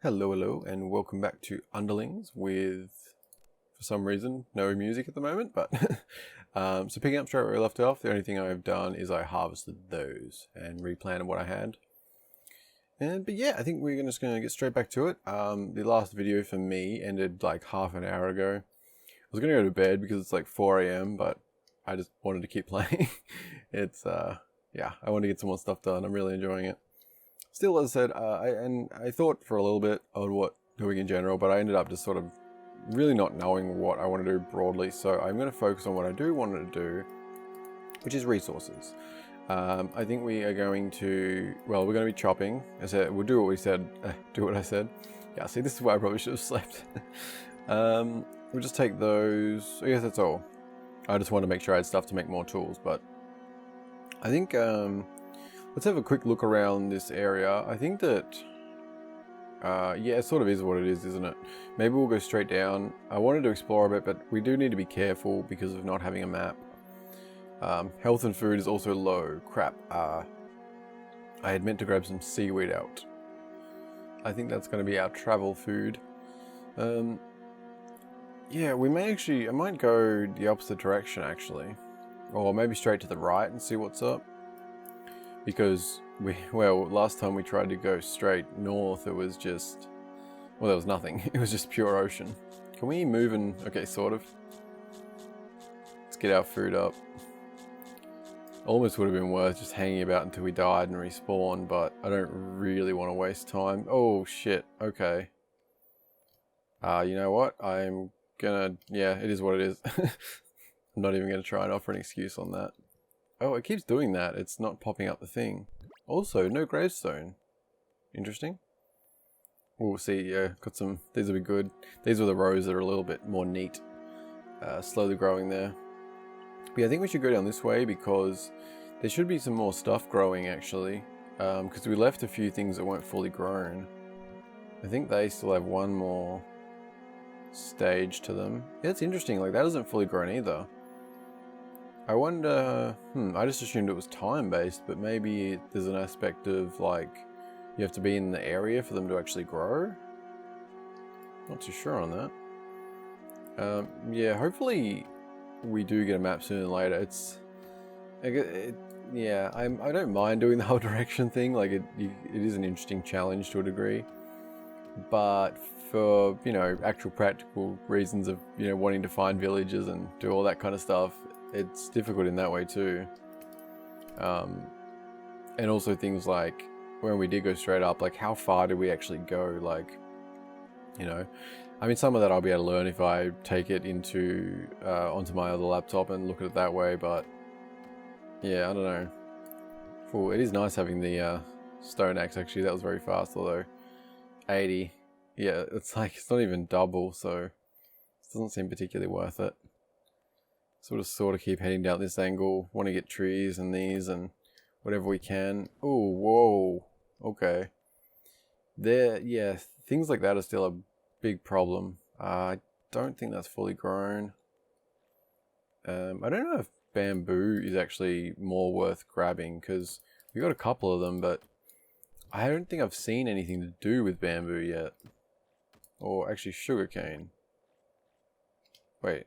Hello, and welcome back to Underlings with, for some reason, no music at the moment, but so picking up straight where we left off, the only thing I've done is I harvested those and replanted what I had. But yeah, I think we're just going to get straight back to it. The last video for me ended like half an hour ago. I was going to go to bed because it's like 4 a.m, but I just wanted to keep playing. Yeah, I want to get some more stuff done. I'm really enjoying it. Still, as I said, I thought for a little bit on what doing in general, but I ended up just sort of really not knowing what I want to do broadly. So I'm going to focus on what I do want to do, which is resources. I think we are going to, we're going to be chopping. I said we'll do what we said, do what I said. Yeah, see, this is why I probably should have slept. We'll just take those. I guess that's all. I just want to make sure I had stuff to make more tools, but I think let's have a quick look around this area. I think that, yeah, it sort of is what it is, isn't it? Maybe we'll go straight down. I wanted to explore a bit, but we do need to be careful because of not having a map. Health and food is also low. Crap. I had meant to grab some seaweed out. I think that's going to be our travel food. Yeah, we may actually, I might go the opposite direction actually. Or maybe straight to the right and see what's up. Because last time we tried to go straight north, it was just, there was nothing. It was just pure ocean. Can we move and, okay, sort of. Let's get our food up. Almost would have been worth just hanging about until we died and respawn, but I don't really want to waste time. Oh shit, okay. You know what? I'm gonna, yeah, it is what it is. I'm not even gonna try and offer an excuse on that. Oh, it keeps doing that. It's not popping up the thing. Also, no gravestone. Interesting. We'll see. Yeah, got some. These will be good. These are the rows that are a little bit more neat. Slowly growing there. But yeah, I think we should go down this way because there should be some more stuff growing actually. Because we left a few things that weren't fully grown. I think they still have one more stage to them. Yeah, it's interesting. Like that isn't fully grown either. I wonder, I just assumed it was time-based, but maybe there's an aspect of, like, you have to be in the area for them to actually grow? Not too sure on that. Yeah, hopefully we do get a map sooner than later. Yeah, I don't mind doing the whole direction thing, like, it is an interesting challenge to a degree. But for, actual practical reasons of, wanting to find villages and do all that kind of stuff, it's difficult in that way too. And also things like when we did go straight up, like how far did we actually go? Like, I mean, some of that I'll be able to learn if I take it into onto my other laptop and look at it that way. But yeah, I don't know. Cool. It is nice having the stone axe. Actually, that was very fast. Although 80, yeah, it's like it's not even double, so it doesn't seem particularly worth it. Sort of keep heading down this angle. Want to get trees and these and whatever we can. Oh, whoa. Okay. Yeah, things like that are still a big problem. I don't think that's fully grown. I don't know if bamboo is actually more worth grabbing because we got a couple of them, but I don't think I've seen anything to do with bamboo yet. Or actually sugarcane. Wait.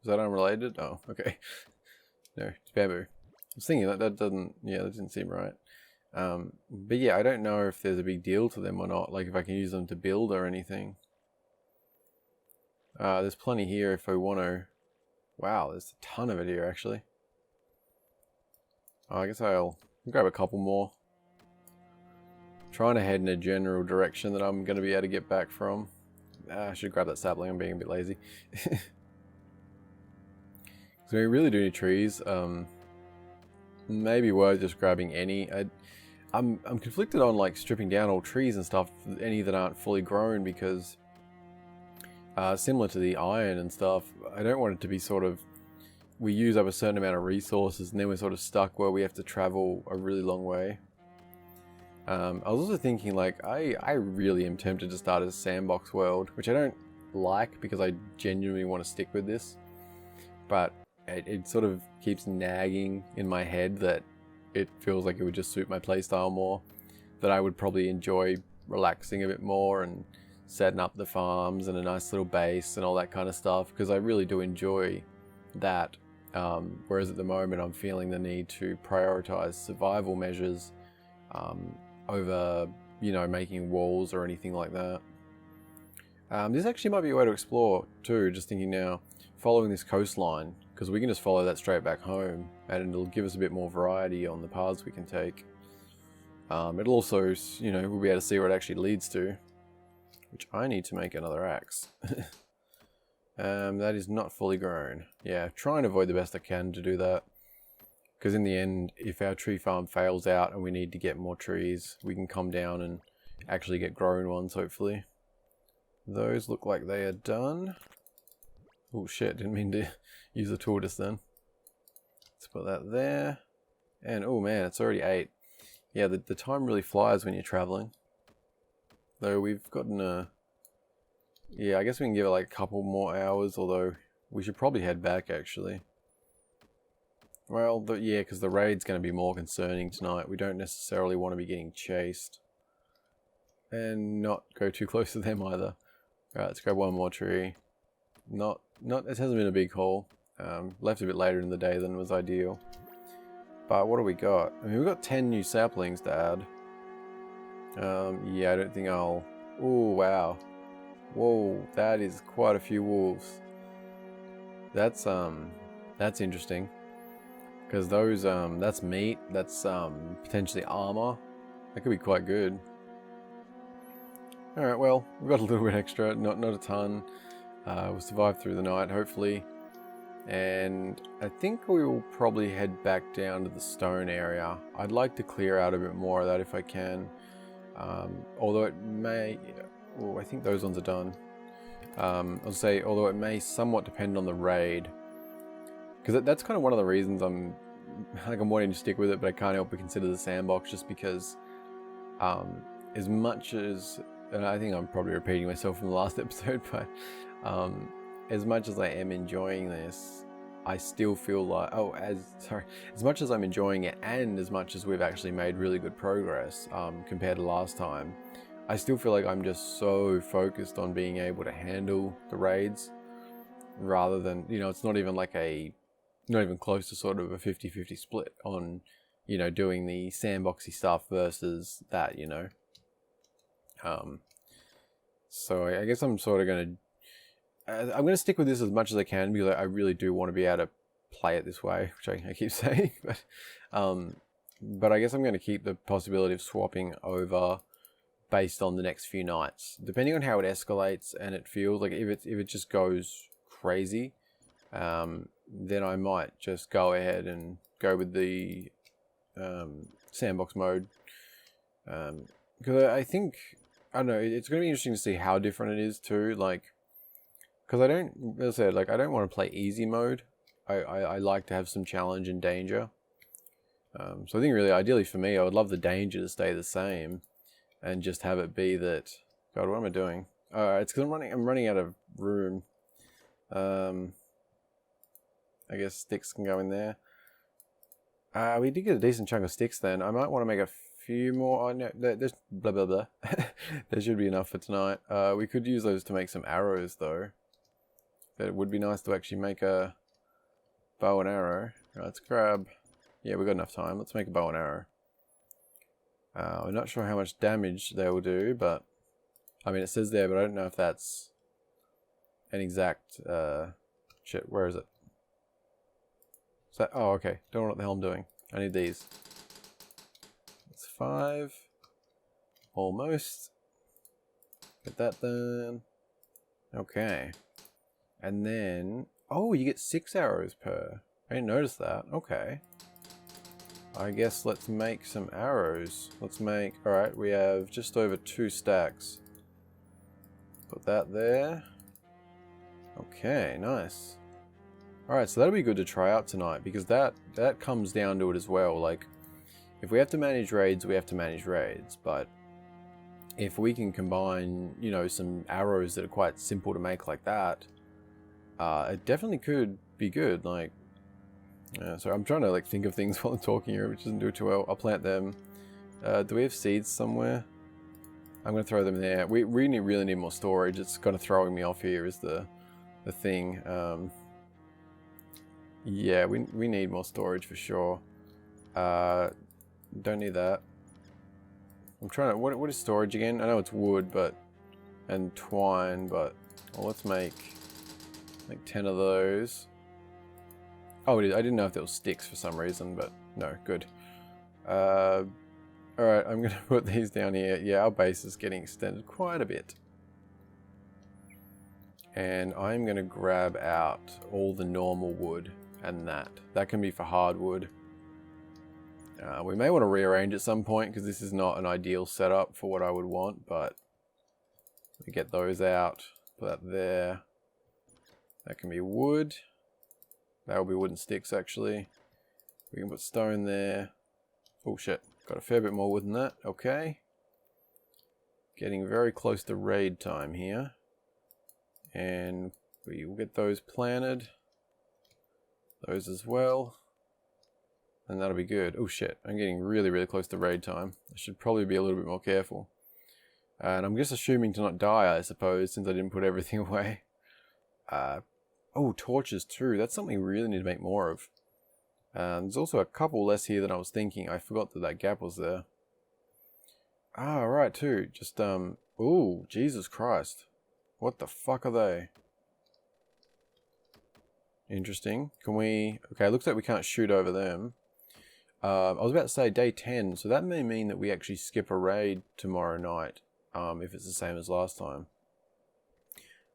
Is that unrelated? Oh, okay. No, it's bamboo. I was thinking that doesn't, yeah, that didn't seem right. But yeah, I don't know if there's a big deal to them or not, like if I can use them to build or anything. There's plenty here if I want to. Wow, there's a ton of it here actually. I guess I'll grab a couple more. Trying to head in a general direction that I'm going to be able to get back from. I should grab that sapling, I'm being a bit lazy. So we really do need trees. Maybe worth just grabbing any. I'm conflicted on like stripping down all trees and stuff, any that aren't fully grown, because similar to the iron and stuff, I don't want it to be sort of, we use up a certain amount of resources and then we're sort of stuck where we have to travel a really long way. I was also thinking like, I really am tempted to start a sandbox world, which I don't like because I genuinely want to stick with this. But it sort of keeps nagging in my head that it feels like it would just suit my playstyle more, that I would probably enjoy relaxing a bit more and setting up the farms and a nice little base and all that kind of stuff, because I really do enjoy that. Whereas at the moment I'm feeling the need to prioritize survival measures over, you know, making walls or anything like that. This actually might be a way to explore too, just thinking now, following this coastline, because we can just follow that straight back home and it'll give us a bit more variety on the paths we can take. It'll also, you know, we'll be able to see where it actually leads to, which I need to make another axe. That is not fully grown. Yeah, try and avoid the best I can to do that. Because in the end, if our tree farm fails out and we need to get more trees, we can come down and actually get grown ones, hopefully. Those look like they are done. Oh shit, didn't mean to use the tool just then. Let's put that there. And oh man, it's already 8. Yeah, the time really flies when you're traveling. Though we've gotten a... Yeah, I guess we can give it like a couple more hours, although we should probably head back actually. Well, yeah, because the raid's going to be more concerning tonight. We don't necessarily want to be getting chased. And not go too close to them either. Alright, let's grab one more tree. It hasn't been a big haul. Left a bit later in the day than was ideal. But what do we got? I mean, we've got 10 new saplings to add. Yeah, I don't think I'll... Oh, wow. Whoa, that is quite a few wolves. That's interesting. Because those, that's meat, that's potentially armor. That could be quite good. Alright, well, we've got a little bit extra, not a ton. We'll survive through the night, hopefully. And I think we will probably head back down to the stone area. I'd like to clear out a bit more of that if I can. Although it may... Oh, I think those ones are done. I'll say, although it may somewhat depend on the raid. Because that's kind of one of the reasons I'm wanting to stick with it, but I can't help but consider the sandbox, just because as much as... And I think I'm probably repeating myself from the last episode, but as much as I am enjoying this, I still feel like... as much as I'm enjoying it, and as much as we've actually made really good progress compared to last time, I still feel like I'm just so focused on being able to handle the raids, rather than, you know, it's not even like not even close to sort of a 50-50 split on, you know, doing the sandboxy stuff versus that, you know. So I guess I'm sort of going to stick with this as much as I can, because I really do want to be able to play it this way, which I keep saying, but I guess I'm going to keep the possibility of swapping over based on the next few nights, depending on how it escalates and it feels. Like if it just goes crazy, then I might just go ahead and go with the sandbox mode, because I think, I don't know, it's going to be interesting to see how different it is too, like, because as I said, like, I don't want to play easy mode. I like to have some challenge and danger. So I think really, ideally for me, I would love the danger to stay the same, and just have it be that... God, what am I doing? It's because I'm running out of room. I guess sticks can go in there. We did get a decent chunk of sticks then. I might want to make a few more. Oh no, there's blah blah blah. There should be enough for tonight. We could use those to make some arrows though. It would be nice to actually make a bow and arrow. Right, let's grab... Yeah, we've got enough time. Let's make a bow and arrow. I'm not sure how much damage they will do, but... I mean, it says there, but I don't know if that's an exact... Shit, where is it? Is that... Oh, okay. Don't know what the hell I'm doing. I need these. That's 5. Almost. Get that done. Okay. And then... Oh, you get 6 arrows per. I didn't notice that. Okay. I guess let's make some arrows. Let's make... Alright, we have just over 2 stacks. Put that there. Okay, nice. Alright, so that'll be good to try out tonight, because that comes down to it as well. Like, if we have to manage raids, we have to manage raids. But if we can combine, you know, some arrows that are quite simple to make like that, it definitely could be good. Like, so I'm trying to like think of things while I'm talking here, which doesn't do too well. I'll plant them. Do we have seeds somewhere? I'm going to throw them there. We really need more storage. It's kind of throwing me off here is the thing. Yeah, we need more storage for sure. Don't need that. I'm trying to... What is storage again? I know it's wood, but... And twine, but... Well, let's make... Like 10 of those. Oh, it is. I didn't know if there was sticks for some reason, but... No, good. Alright, I'm going to put these down here. Yeah, our base is getting extended quite a bit. And I'm going to grab out all the normal wood and that. That can be for hardwood. We may want to rearrange at some point because this is not an ideal setup for what I would want, but we get those out, put that there. That can be wood. That will be wooden sticks actually. We can put stone there. Oh shit, got a fair bit more wood than that. Okay. Getting very close to raid time here. And we will get those planted. Those as well. And that'll be good. Oh shit, I'm getting really close to raid time. I should probably be a little bit more careful. And I'm just assuming to not die, I suppose, since I didn't put everything away. Oh, torches too. That's something we really need to make more of. There's also a couple less here than I was thinking. I forgot that gap was there. Ah, right too. Just, ooh, Jesus Christ. What the fuck are they? Interesting. Can we... Okay, looks like we can't shoot over them. I was about to say day 10, so that may mean that we actually skip a raid tomorrow night, if it's the same as last time.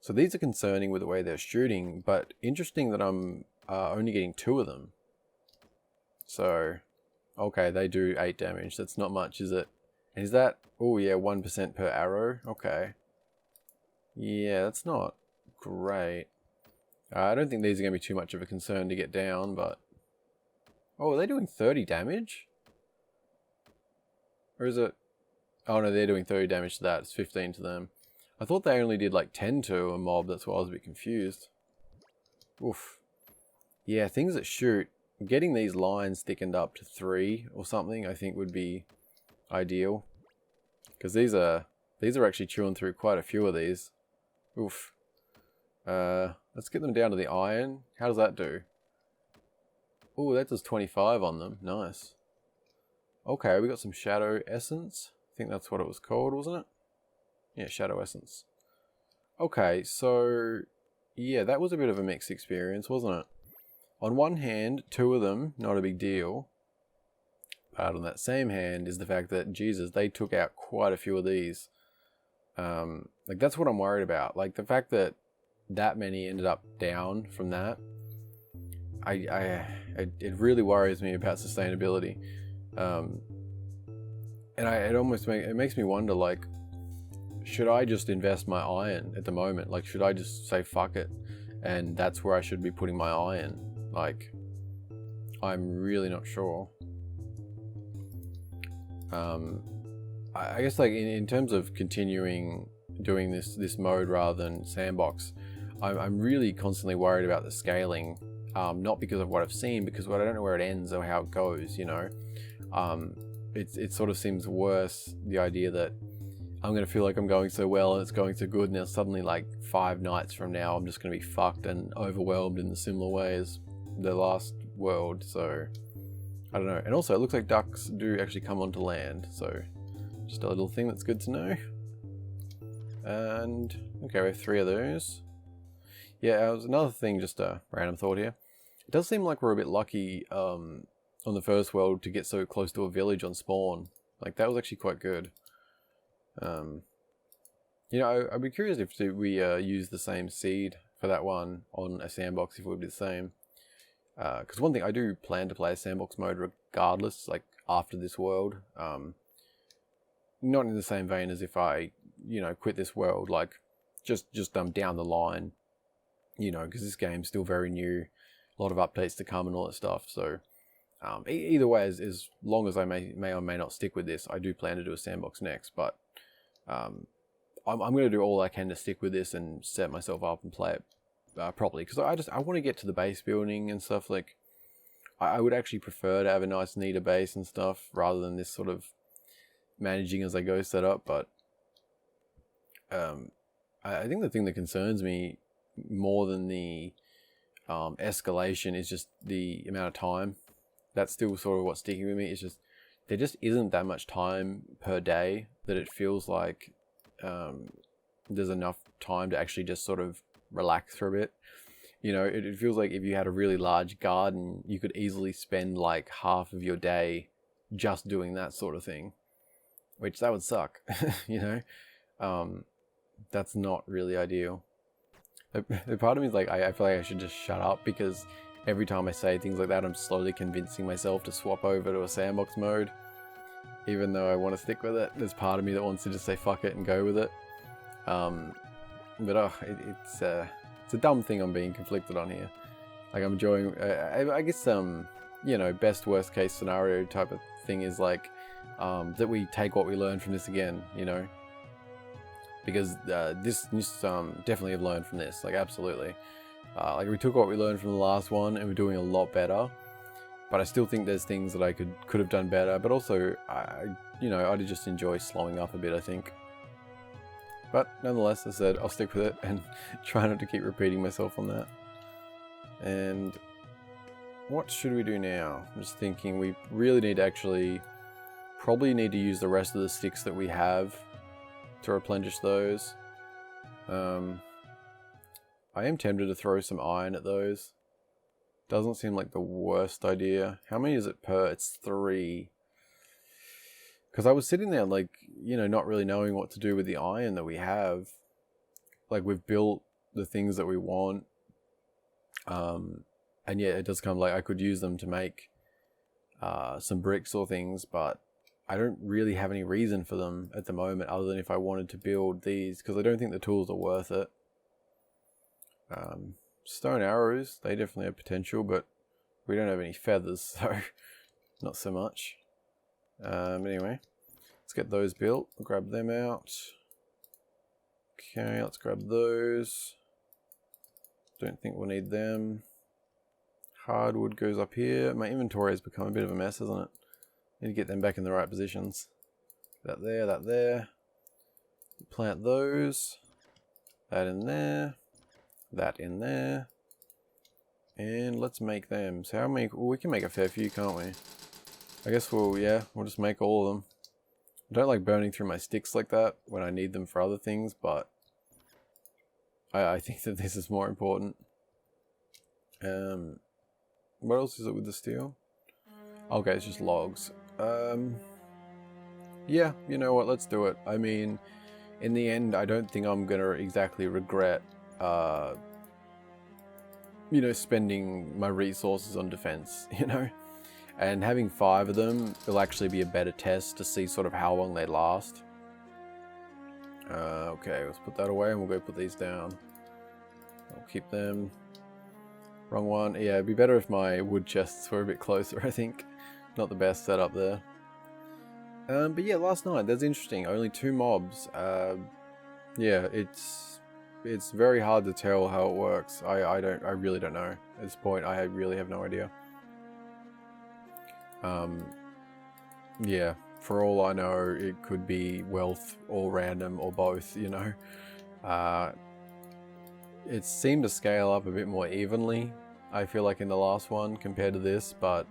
So these are concerning with the way they're shooting, but interesting that I'm only getting 2 of them. So, okay, they do 8 damage. That's not much, is it? And is that... Oh yeah, 1% per arrow. Okay. Yeah, that's not great. I don't think these are going to be too much of a concern to get down, but... Oh, are they doing 30 damage? Or is it... Oh no, they're doing 30 damage to that. It's 15 to them. I thought they only did like 10 to a mob. That's why I was a bit confused. Oof. Yeah, things that shoot. Getting these lines thickened up to 3 or something, I think would be ideal. Because these are actually chewing through quite a few of these. Oof. Let's get them down to the iron. How does that do? Oh, that does 25 on them. Nice. Okay, we got some shadow essence. I think that's what it was called, wasn't it? Yeah, shadow essence. Okay, so... Yeah, that was a bit of a mixed experience, wasn't it? On one hand, 2 of them, not a big deal. But on that same hand is the fact that, Jesus, they took out quite a few of these. Like, that's what I'm worried about. Like, the fact that many ended up down from that. It really worries me about sustainability. And it makes me wonder, like, should I just invest my iron at the moment? Like, should I just say fuck it? And that's where I should be putting my iron. Like, I'm really not sure. I guess, like, in terms of continuing doing this mode rather than sandbox, I'm really constantly worried about the scaling. Not because of what I've seen, because I don't know where it ends or how it goes, you know. It sort of seems worse, the idea that I'm going to feel like I'm going so well and it's going so good, and now suddenly, like, 5 nights from now, I'm just going to be fucked and overwhelmed in a similar way as the last world, so... I don't know. And also, it looks like ducks do actually come onto land, so just a little thing that's good to know. And, okay, we have 3 of those. Yeah, it was another thing, just a random thought here. It does seem like we're a bit lucky on the first world to get so close to a village on spawn. Like, that was actually quite good. You know, I'd be curious if we use the same seed for that one on a sandbox, if it would be the same. Because one thing, I do plan to play a sandbox mode regardless, like, after this world. Not in the same vein as if I, you know, quit this world, like, just down the line. You know, because this game's still very new, a lot of updates to come and all that stuff. So, either way, as long as I may or may not stick with this, I do plan to do a sandbox next. But I'm going to do all I can to stick with this and set myself up and play it properly. Because I want to get to the base building and stuff. Like, I would actually prefer to have a nice, neater base and stuff rather than this sort of managing as I go setup. But I think the thing that concerns me more than the escalation is just the amount of time. That's still sort of what's sticking with me. It's just there just isn't that much time per day that it feels like there's enough time to actually just sort of relax for a bit. You know, it feels like if you had a really large garden, you could easily spend like half of your day just doing that sort of thing, which that would suck. You know, that's not really ideal. The part of me is like, I feel like I should just shut up, because every time I say things like that, I'm slowly convincing myself to swap over to a sandbox mode. Even though I want to stick with it, there's part of me that wants to just say fuck it and go with it. But it's a dumb thing I'm being conflicted on here. Like, I'm enjoying, I guess, you know, best worst case scenario type of thing is like, that we take what we learned from this again, you know? Because this definitely have learned from this, like, absolutely. Like, we took what we learned from the last one and we're doing a lot better. But I still think there's things that I could have done better. But also, you know, I'd just enjoy slowing up a bit, I think. But nonetheless, as I said, I'll stick with it and try not to keep repeating myself on that. And what should we do now? I'm just thinking we really need to probably need to use the rest of the sticks that we have to replenish those. I am tempted to throw some iron at those. Doesn't seem like the worst idea. How many is it per? It's 3. Because I was sitting there, like, you know, not really knowing what to do with the iron that we have. Like, we've built the things that we want. And yeah, it does come like I could use them to make some bricks or things, but I don't really have any reason for them at the moment, other than if I wanted to build these, because I don't think the tools are worth it. Stone arrows, they definitely have potential, but we don't have any feathers, so not so much. Anyway, let's get those built. I'll grab them out. Okay, let's grab those. Don't think we'll need them. Hardwood goes up here. My inventory has become a bit of a mess, hasn't it? Need to get them back in the right positions. That there, that there. Plant those. That in there. That in there. And let's make them. So how many? Well, we can make a fair few, can't we? I guess we'll just make all of them. I don't like burning through my sticks like that when I need them for other things, but I think that this is more important. What else is it with the steel? Okay, it's just logs. Yeah, you know what, let's do it. I mean, in the end, I don't think I'm gonna exactly regret, you know, spending my resources on defense, you know? And having 5 of them will actually be a better test to see sort of how long they last. Okay, let's put that away and we'll go put these down. I'll keep them. Wrong one. Yeah, it'd be better if my wood chests were a bit closer, I think. Not the best setup there. But yeah, last night, that's interesting. Only 2 mobs. Yeah, it's very hard to tell how it works. I really don't know. At this point, I really have no idea. Yeah, for all I know, it could be wealth or random or both, you know. It seemed to scale up a bit more evenly, I feel like, in the last one compared to this, but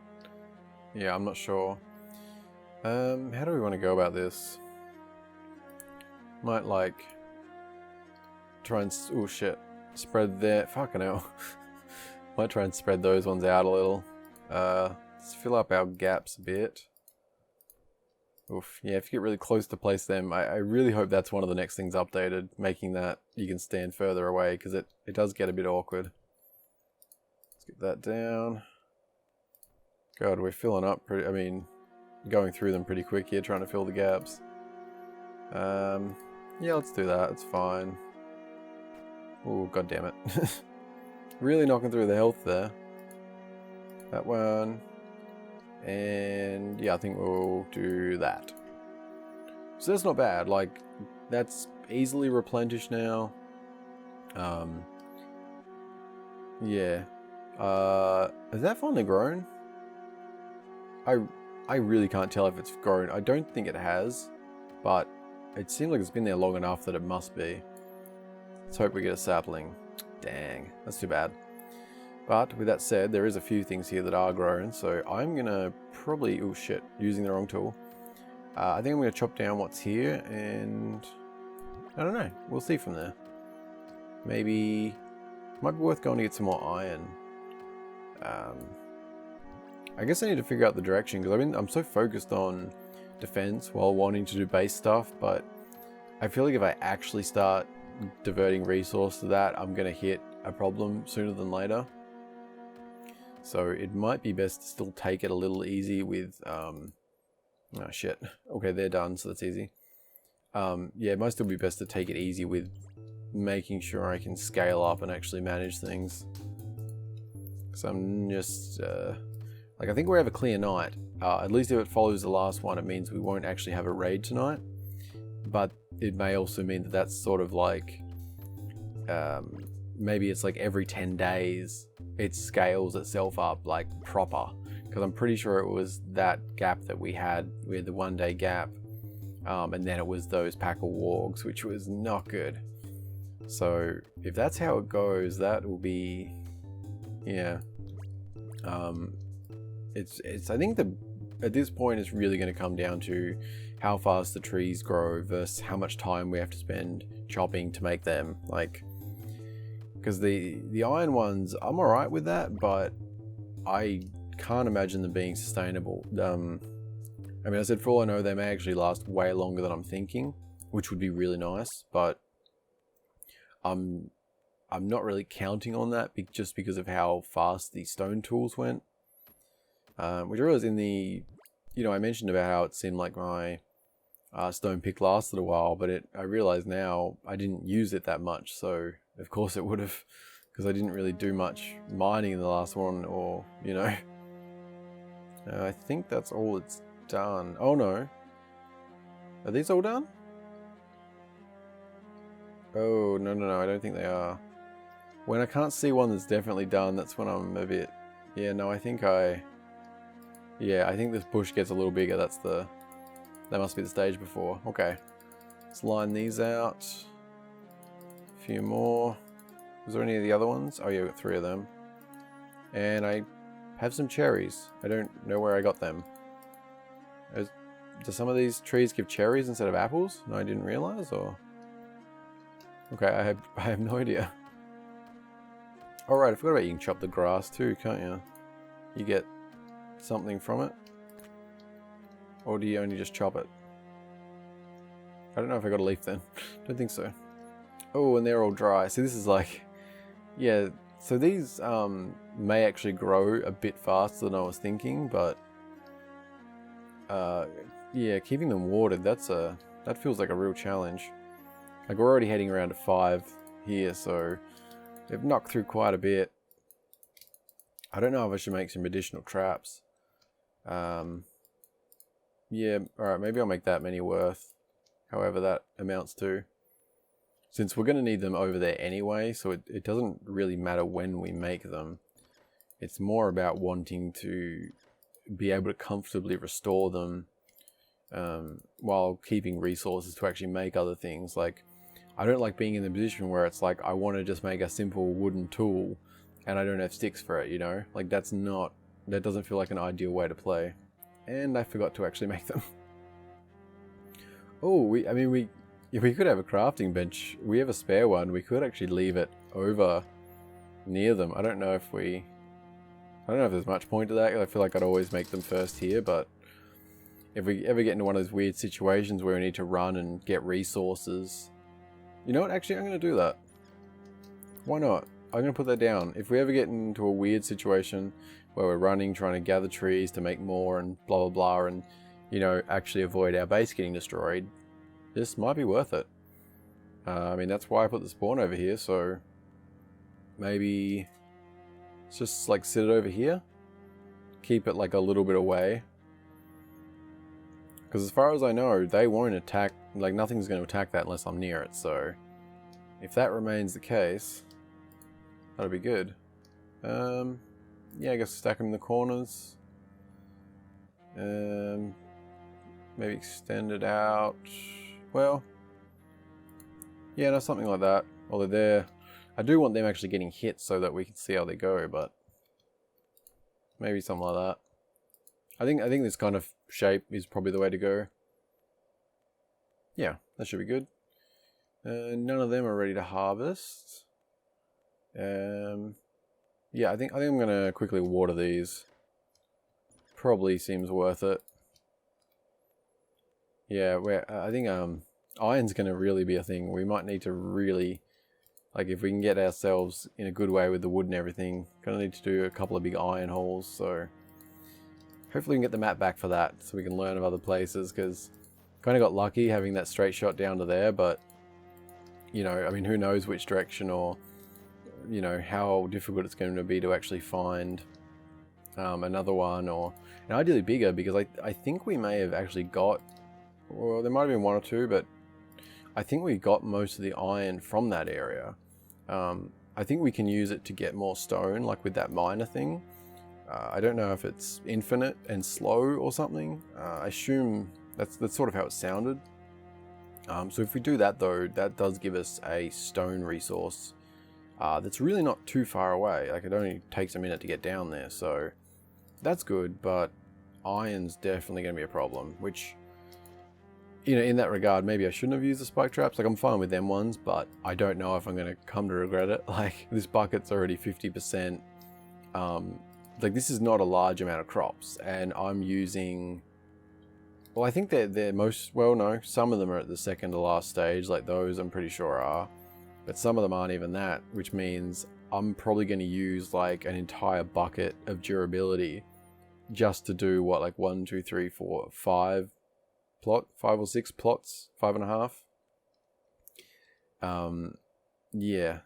yeah, I'm not sure. How do we want to go about this? Might like try and oh shit, spread there. Fucking hell. Might try and spread those ones out a little. Let's fill up our gaps a bit. Oof, yeah, if you get really close to place them, I really hope that's one of the next things updated, making that you can stand further away, because it does get a bit awkward. Let's get that down. God, we're filling up pretty, I mean, going through them pretty quick here, trying to fill the gaps. Yeah, let's do that, it's fine. Oh, god damn it. Really knocking through the health there. That one. And yeah, I think we'll do that. So that's not bad. Like, that's easily replenished now. Yeah. Has that finally grown? I really can't tell if it's grown. I don't think it has, but It seems like it's been there long enough that it must be. Let's hope we get a sapling. Dang, that's too bad. But with that said, there is a few things here that are grown, so I'm gonna probably, oh shit, using the wrong tool. I think I'm gonna chop down what's here, and I don't know, we'll see from there. Maybe, might be worth going to get some more iron. I guess I need to figure out the direction, because I'm so focused on defense while wanting to do base stuff, but I feel like if I actually start diverting resource to that, I'm gonna hit a problem sooner than later. So it might be best to still take it a little easy with, oh shit, okay, they're done, so that's easy. Yeah, it might still be best to take it easy with making sure I can scale up and actually manage things. So I'm just, like, I think we have a clear night. At least if it follows the last one, it means we won't actually have a raid tonight. But it may also mean that that's sort of like, maybe it's like every 10 days it scales itself up like proper, because I'm pretty sure it was that gap that we had the 1 day gap, and then it was those pack of wargs, which was not good. So if that's how it goes, that will be, yeah. It's I think at this point it's really going to come down to how fast the trees grow versus how much time we have to spend chopping to make them, like. Because the iron ones, I'm alright with that, but I can't imagine them being sustainable. I mean, I said for all I know, they may actually last way longer than I'm thinking, which would be really nice, but I'm not really counting on that just because of how fast the stone tools went. Which I realized in the, I mentioned about how it seemed like my stone pick lasted a while, but I realize now I didn't use it that much, so of course it would have, because I didn't really do much mining in the last one, or, I think that's all it's done. Oh no. Are these all done? Oh, no, I don't think they are. When I can't see one that's definitely done, that's when I'm a bit, yeah, no, I think I think this bush gets a little bigger. That must be the stage before. Okay. Let's line these out. A few more. Was there any of the other ones? Oh yeah, we got 3 of them. And I have some cherries. I don't know where I got them. Do some of these trees give cherries instead of apples? No, I didn't realize, or? Okay, I have no idea. Alright, I forgot about you can chop the grass too, can't you? You get something from it? Or do you only just chop it? I don't know if I got a leaf then. Don't think so. Oh, and they're all dry. So this is like, yeah, so these may actually grow a bit faster than I was thinking, but yeah, keeping them watered, that feels like a real challenge. Like we're already heading around to 5 here, so they've knocked through quite a bit. I don't know if I should make some additional traps. Yeah, alright, maybe I'll make that many worth, however that amounts to. Since we're going to need them over there anyway, so it doesn't really matter when we make them. It's more about wanting to be able to comfortably restore them while keeping resources to actually make other things. Like, I don't like being in the position where it's like, I want to just make a simple wooden tool and I don't have sticks for it, Like, that doesn't feel like an ideal way to play. And I forgot to actually make them. Oh, we could have a crafting bench. We have a spare one. We could actually leave it over near them. I don't know if there's much point to that. I feel like I'd always make them first here, but if we ever get into one of those weird situations where we need to run and get resources, you know what? Actually, I'm going to do that. Why not? I'm going to put that down. If we ever get into a weird situation where we're running, trying to gather trees to make more and blah, blah, blah, and, actually avoid our base getting destroyed, this might be worth it. I mean, that's why I put the spawn over here, so maybe let's just like sit it over here. Keep it like a little bit away. Because as far as I know, they won't attack, like nothing's going to attack that unless I'm near it, so if that remains the case, that'll be good. Yeah, I guess stack them in the corners. Maybe extend it out. Well, yeah, no, something like that. Although they're... I do want them actually getting hit so that we can see how they go, but... maybe something like that. I think this kind of shape is probably the way to go. Yeah, that should be good. None of them are ready to harvest. Yeah, I think I'm gonna quickly water these. Probably seems worth it. Yeah, I think iron's gonna really be a thing. We might need to really, like, if we can get ourselves in a good way with the wood and everything, gonna need to do a couple of big iron holes. So hopefully we can get the map back for that, so we can learn of other places. Because kind of got lucky having that straight shot down to there, but you know, I mean, who knows which direction, or you know, how difficult it's going to be to actually find another one, or and ideally bigger, because I think we may have actually got, well, there might have been one or two, but I think we got most of the iron from that area. I think we can use it to get more stone, like with that miner thing. I don't know if it's infinite and slow or something. I assume that's sort of how it sounded. So if we do that though, that does give us a stone resource that's really not too far away. Like, it only takes a minute to get down there, so that's good. But iron's definitely going to be a problem, which, you know, in that regard, maybe I shouldn't have used the spike traps. Like, I'm fine with them ones, but I don't know if I'm going to come to regret it. Like, this bucket's already 50%. Like, this is not a large amount of crops, and I'm using... Well, I think they're most... Well, no, some of them are at the second to last stage. Like, those I'm pretty sure are. But some of them aren't even that, which means I'm probably going to use, like, an entire bucket of durability just to do, what, like 1, 2, 3, 4, 5 or 6 plots, 5.5. Yeah.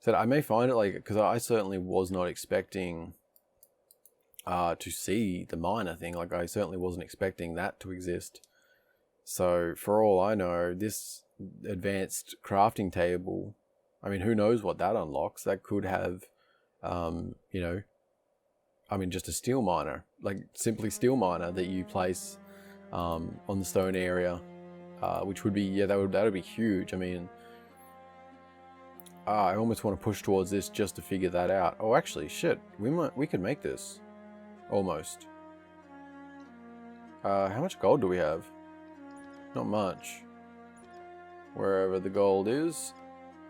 So I may find it, like, because I certainly was not expecting to see the miner thing. Like, I certainly wasn't expecting that to exist. So for all I know, this advanced crafting table, I mean, who knows what that unlocks? That could have, you know, I mean, just a steel miner, like simply steel miner that you place on the stone area, which would be, yeah, that would be huge. I mean, I almost want to push towards this just to figure that out. Oh, actually, shit, we could make this, almost. How much gold do we have? Not much. Wherever the gold is.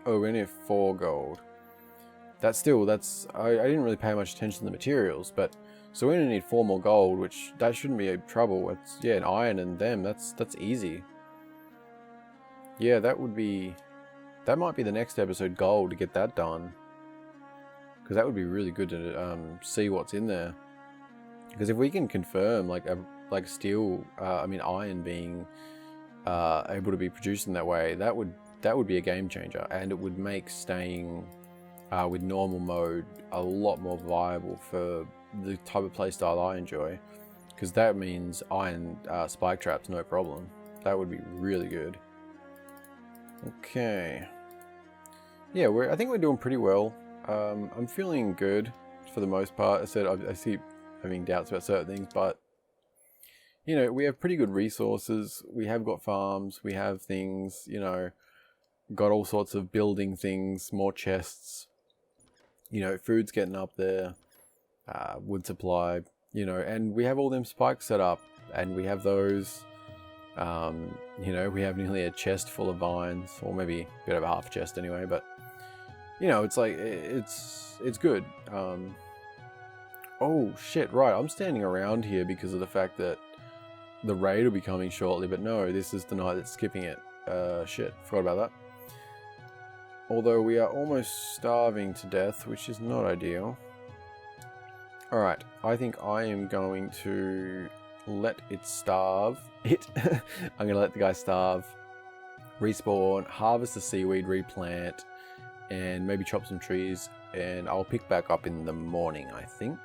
Oh, we only have 4 gold. I didn't really pay much attention to the materials, but so we only need 4 more gold, which that shouldn't be a trouble. It's, yeah, an iron and them, that's easy. Yeah, that might be the next episode goal, to get that done, because that would be really good to see what's in there. Because if we can confirm like steel, I mean iron being able to be produced in that way, that would be a game changer, and it would make staying with normal mode a lot more viable for the type of playstyle I enjoy. Because that means iron spike traps, no problem. That would be really good. Okay. Yeah, I think we're doing pretty well. I'm feeling good for the most part. I said I keep having doubts about certain things, but you know, we have pretty good resources. We have got farms. We have things. You know, got all sorts of building things, more chests. You know, food's getting up there. Wood supply. You know, and we have all them spikes set up, and we have those. You know, we have nearly a chest full of vines, or maybe a bit over half a chest anyway, but you know, it's like, it's good. Oh shit, right, I'm standing around here because of the fact that the raid will be coming shortly, but no, this is the night that's skipping it. Shit, forgot about that. Although we are almost starving to death, which is not ideal. Alright, I think I am going to let it starve. I'm going to let the guy starve, respawn, harvest the seaweed, replant, and maybe chop some trees, and I'll pick back up in the morning, I think.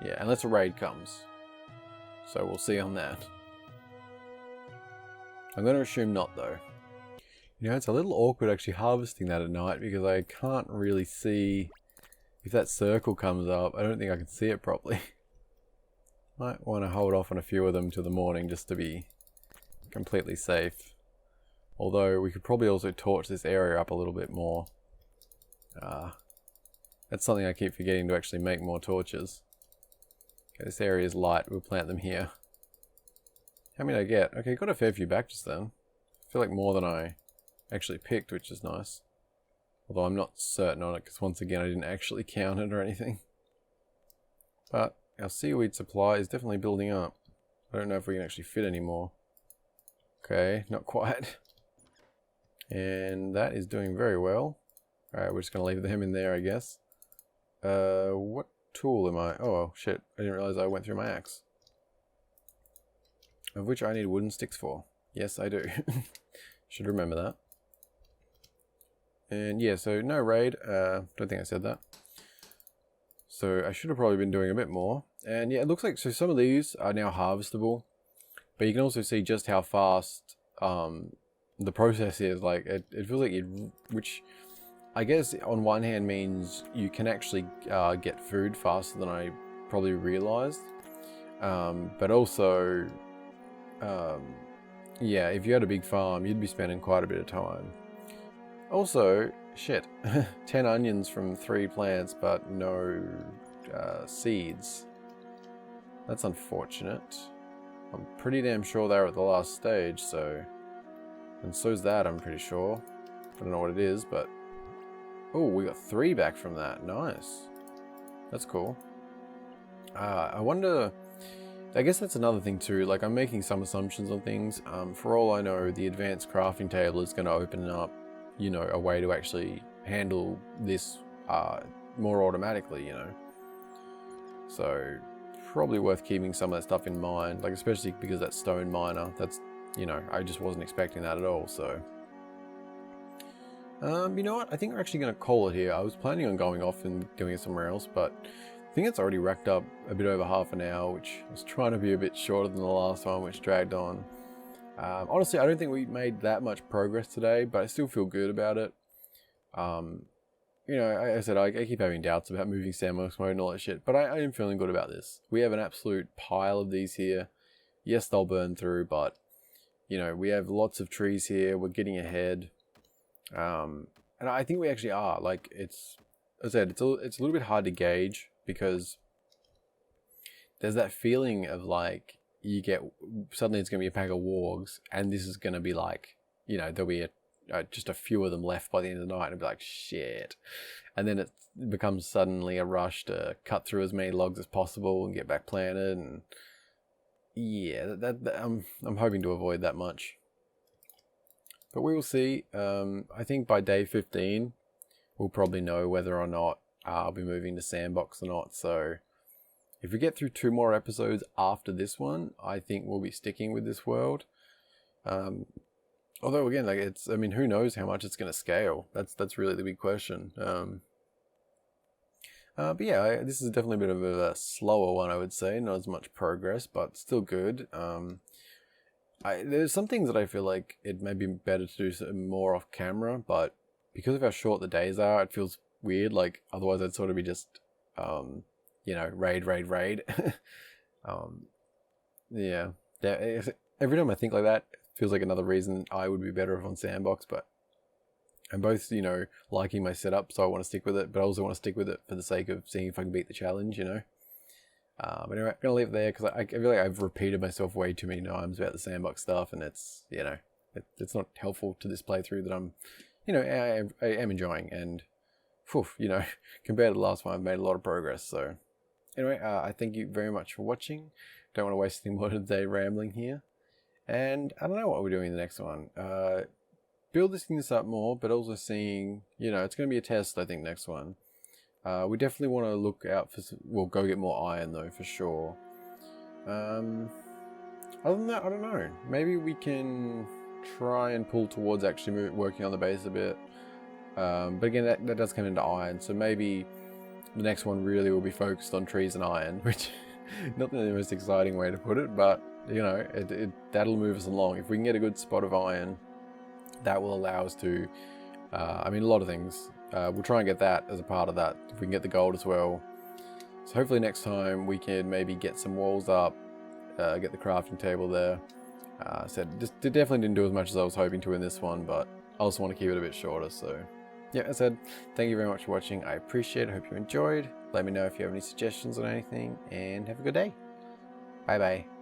Yeah, unless a raid comes. So we'll see on that. I'm going to assume not, though. You know, it's a little awkward actually harvesting that at night, because I can't really see if that circle comes up. I don't think I can see it properly. Might want to hold off on a few of them till the morning, just to be completely safe. Although we could probably also torch this area up a little bit more. That's something I keep forgetting, to actually make more torches. Okay, this area is light. We'll plant them here. How many did I get? Okay, got a fair few back just then. I feel like more than I actually picked, which is nice. Although I'm not certain on it, because once again I didn't actually count it or anything. But our seaweed supply is definitely building up. I don't know if we can actually fit any more. Okay, not quite. And that is doing very well. Alright, we're just going to leave them in there, I guess. What tool am I? Oh, shit. I didn't realize I went through my axe. Of which I need wooden sticks for. Yes, I do. Should remember that. And yeah, so no raid. Don't think I said that. So I should have probably been doing a bit more. And yeah, it looks like, so some of these are now harvestable. But you can also see just how fast the process is. Like, it feels like which I guess on one hand means you can actually get food faster than I probably realized. But also, yeah, if you had a big farm, you'd be spending quite a bit of time. Also, shit, 10 onions from 3 plants, but no seeds. That's unfortunate. I'm pretty damn sure they were at the last stage, so... And so's that, I'm pretty sure. I don't know what it is, but... Oh, we got 3 back from that. Nice. That's cool. I wonder... I guess that's another thing too, like I'm making some assumptions on things. For all I know, the advanced crafting table is going to open up, you know, a way to actually handle this more automatically, you know. So, probably worth keeping some of that stuff in mind, like especially because that stone miner, that's, you know, I just wasn't expecting that at all, so. You know what, I think we're actually going to call it here. I was planning on going off and doing it somewhere else, but I think it's already racked up a bit over half an hour, which I was trying to be a bit shorter than the last one, which dragged on. Honestly, I don't think we made that much progress today, but I still feel good about it. You know, I said, I keep having doubts about moving sandbox mode and all that shit, but I am feeling good about this. We have an absolute pile of these here. Yes, they'll burn through, but, you know, we have lots of trees here. We're getting ahead. And I think we actually are. Like, it's, as I said, it's a little bit hard to gauge because there's that feeling of like, you get, suddenly it's going to be a pack of wargs, and this is going to be like, you know, there'll be just a few of them left by the end of the night, and be like, shit. And then it becomes suddenly a rush to cut through as many logs as possible and get back planted, and yeah, I'm hoping to avoid that much. But we will see. I think by day 15, we'll probably know whether or not I'll be moving to sandbox or not, so if we get through 2 more episodes after this one, I think we'll be sticking with this world. Although again, like it's, I mean, who knows how much it's going to scale? That's really the big question. But yeah, this is definitely a bit of a slower one, I would say. Not as much progress, but still good. There's some things that I feel like it may be better to do some more off camera, but because of how short the days are, it feels weird. Like otherwise, I'd sort of be just, you know, raid. Yeah. Every time I think like that, it feels like another reason I would be better off on sandbox, but I'm both, you know, liking my setup, so I want to stick with it, but I also want to stick with it for the sake of seeing if I can beat the challenge, you know. But anyway, I'm going to leave it there because I feel like I've repeated myself way too many times about the sandbox stuff, and it's, you know, it's not helpful to this playthrough that I'm, you know, I am enjoying, and, whew, you know, compared to the last one, I've made a lot of progress, so. Anyway, I thank you very much for watching. Don't want to waste any more of the day rambling here. And I don't know what we're doing in the next one. Building this up more, but also seeing, you know, it's going to be a test, I think, next one. We definitely want to look out for, well, go get more iron, though, for sure. Other than that, I don't know. Maybe we can try and pull towards actually working on the base a bit. But again, that does come into iron, so maybe the next one really will be focused on trees and iron, which not the most exciting way to put it, but you know, that'll move us along. If we can get a good spot of iron, that will allow us to, I mean, a lot of things. We'll try and get that as a part of that, if we can get the gold as well. So hopefully next time we can maybe get some walls up, get the crafting table there, Said just definitely didn't do as much as I was hoping to in this one, but I also want to keep it a bit shorter. So yeah, as I said, thank you very much for watching. I appreciate it. I hope you enjoyed. Let me know if you have any suggestions on anything, and have a good day. Bye bye.